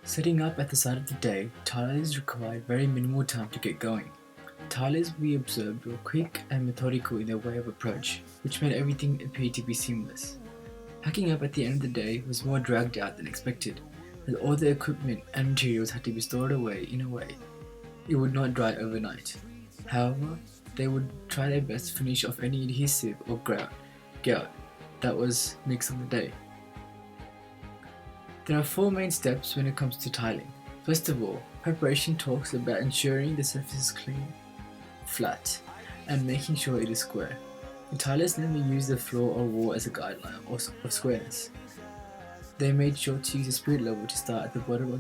Setting up at the start of the day, tilers required very minimal time to get going. Tilers we observed were quick and methodical in their way of approach, which made everything appear to be seamless. Packing up at the end of the day was more dragged out than expected, as all the equipment and materials had to be stored away in a way it would not dry overnight. However, they would try their best to finish off any adhesive or grout that was mixed on the day. There are four main steps when it comes to tiling. First of all, preparation talks about ensuring the surface is clean, flat, and making sure it is square. The tilers never used the floor or wall as a guideline of squareness. They made sure to use the spirit level to start at the bottom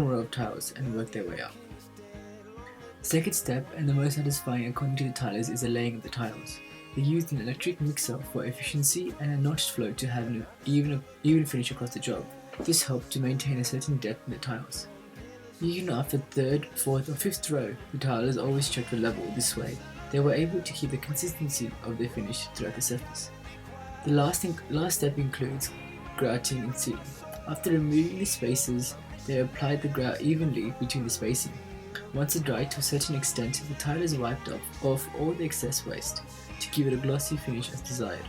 row of tiles and work their way up. Second step, and the most satisfying according to the tilers, is the laying of the tiles. They used an electric mixer for efficiency and a notched flow to have an even finish across the job. This helped to maintain a certain depth in the tiles. Even after third, fourth, or fifth row, the tilers always checked the level. This way, they were able to keep the consistency of their finish throughout the surface. The last step includes grouting and sealing. After removing the spaces, they applied the grout evenly between the spacing. Once it dried to a certain extent, the tilers wiped off all the excess waste to give it a glossy finish as desired.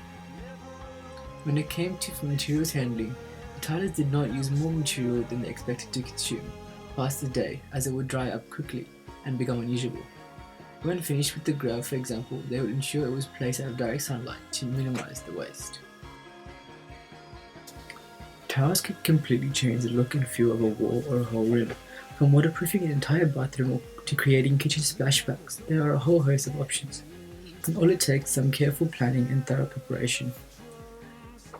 When it came to materials handling, the tilers did not use more material than they expected to consume past the day, as it would dry up quickly and become unusable. When finished with the grout, for example, they would ensure it was placed out of direct sunlight to minimize the waste. Tiles could completely change the look and feel of a wall or a whole room. From waterproofing an entire bathroom to creating kitchen splashbacks, there are a whole host of options. And all it takes is some careful planning and thorough preparation.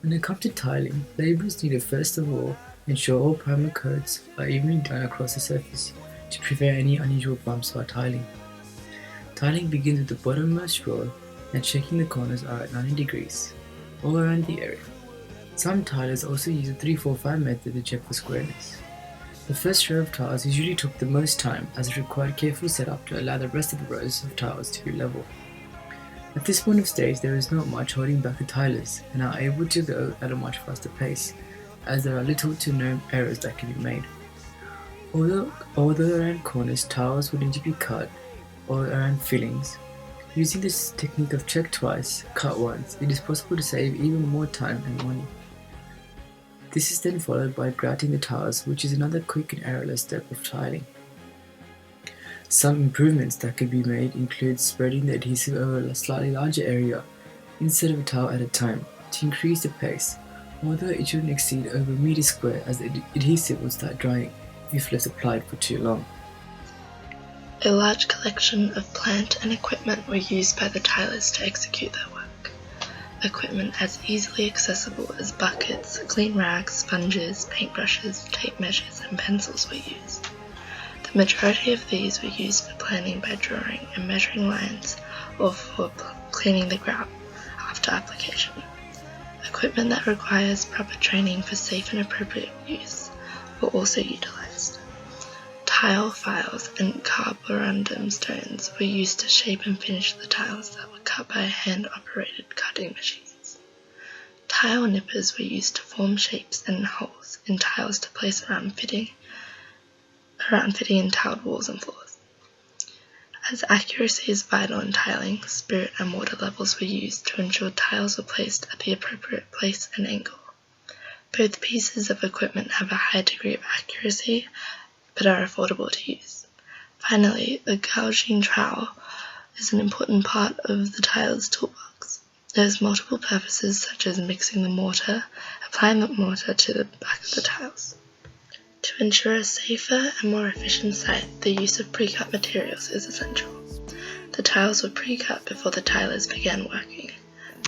When it comes to tiling, labourers need to first of all ensure all primer coats are evenly done across the surface to prevent any unusual bumps while tiling. Tiling begins with the bottommost row and checking the corners are at 90 degrees all around the area. Some tilers also use the 3-4-5 method to check for squareness. The first row of tiles usually took the most time as it required careful setup to allow the rest of the rows of tiles to be level. At this point of stage, there is not much holding back the tilers and are able to go at a much faster pace, as there are little to no errors that can be made. Although around corners tiles would need to be cut or around fillings, using this technique of check twice, cut once, it is possible to save even more time and money. This is then followed by grouting the tiles, which is another quick and errorless step of tiling. Some improvements that could be made include spreading the adhesive over a slightly larger area instead of a tile at a time to increase the pace, although it shouldn't exceed over a meter square as the adhesive will start drying if left applied for too long. A large collection of plant and equipment were used by the tilers to execute their work. Equipment as easily accessible as buckets, clean rags, sponges, paintbrushes, tape measures, and pencils were used. The majority of these were used for planning by drawing and measuring lines or for cleaning the grout after application. Equipment that requires proper training for safe and appropriate use were also utilized. Tile files and carborundum stones were used to shape and finish the tiles that were cut by hand-operated cutting machines. Tile nippers were used to form shapes and holes in tiles to place around fitting in tiled walls and floors. As accuracy is vital in tiling, spirit and water levels were used to ensure tiles were placed at the appropriate place and angle. Both pieces of equipment have a high degree of accuracy, but are affordable to use. Finally, the gouging trowel is an important part of the tiler's toolbox. It has multiple purposes such as mixing the mortar, applying the mortar to the back of the tiles. To ensure a safer and more efficient site, the use of pre-cut materials is essential. The tiles were pre-cut before the tilers began working.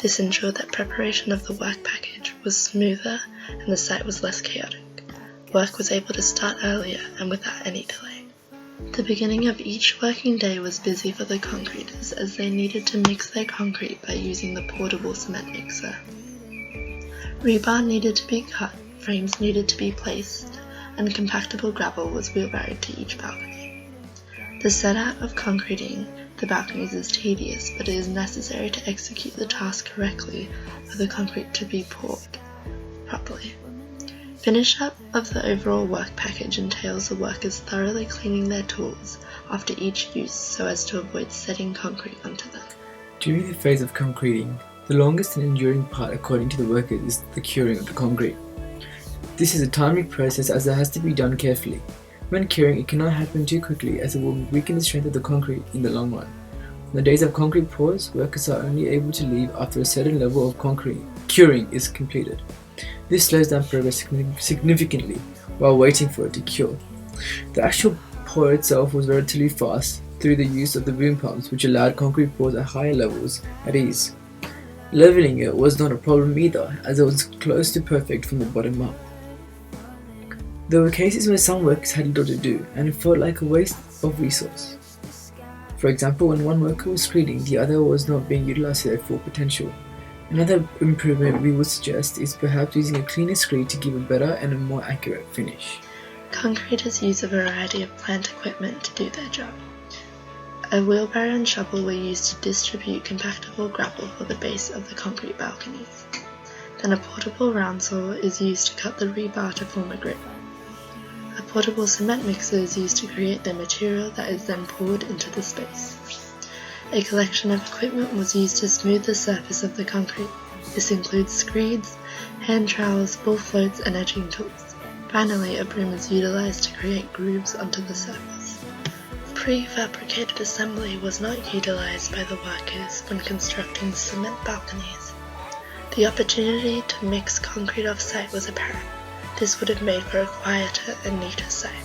This ensured that preparation of the work package was smoother and the site was less chaotic. Work was able to start earlier and without any delay. The beginning of each working day was busy for the concreters as they needed to mix their concrete by using the portable cement mixer. Rebar needed to be cut, frames needed to be placed, and compactable gravel was wheelbarrowed to each balcony. The set-out of concreting the balconies is tedious, but it is necessary to execute the task correctly for the concrete to be poured properly. Finish up of the overall work package entails the workers thoroughly cleaning their tools after each use so as to avoid setting concrete onto them. During the phase of concreting, the longest and enduring part according to the workers is the curing of the concrete. This is a timely process as it has to be done carefully. When curing, it cannot happen too quickly as it will weaken the strength of the concrete in the long run. On the days of concrete pours, workers are only able to leave after a certain level of concrete curing is completed. This slows down progress significantly while waiting for it to cure. The actual pour itself was relatively fast through the use of the boom pumps, which allowed concrete pours at higher levels at ease. Leveling it was not a problem either, as it was close to perfect from the bottom up. There were cases where some workers had little to do, and it felt like a waste of resource. For example, when one worker was screening, the other was not being utilized to their full potential. Another improvement we would suggest is perhaps using a cleaner screed to give a better and a more accurate finish. Concreters use a variety of plant equipment to do their job. A wheelbarrow and shovel were used to distribute compactable gravel for the base of the concrete balconies. Then a portable round saw is used to cut the rebar to form a grip. A portable cement mixer is used to create the material that is then poured into the space. A collection of equipment was used to smooth the surface of the concrete. This includes screeds, hand trowels, bull floats, and edging tools. Finally, a broom is utilized to create grooves onto the surface. Prefabricated assembly was not utilized by the workers when constructing cement balconies. The opportunity to mix concrete off-site was apparent. This would have made for a quieter and neater site.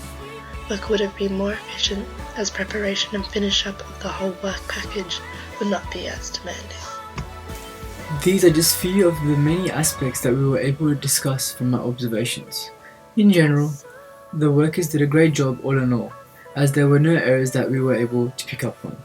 Work would have been more efficient, as preparation and finish up of the whole work package would not be as demanding. These are just few of the many aspects that we were able to discuss from my observations. In general, the workers did a great job all in all, as there were no errors that we were able to pick up on.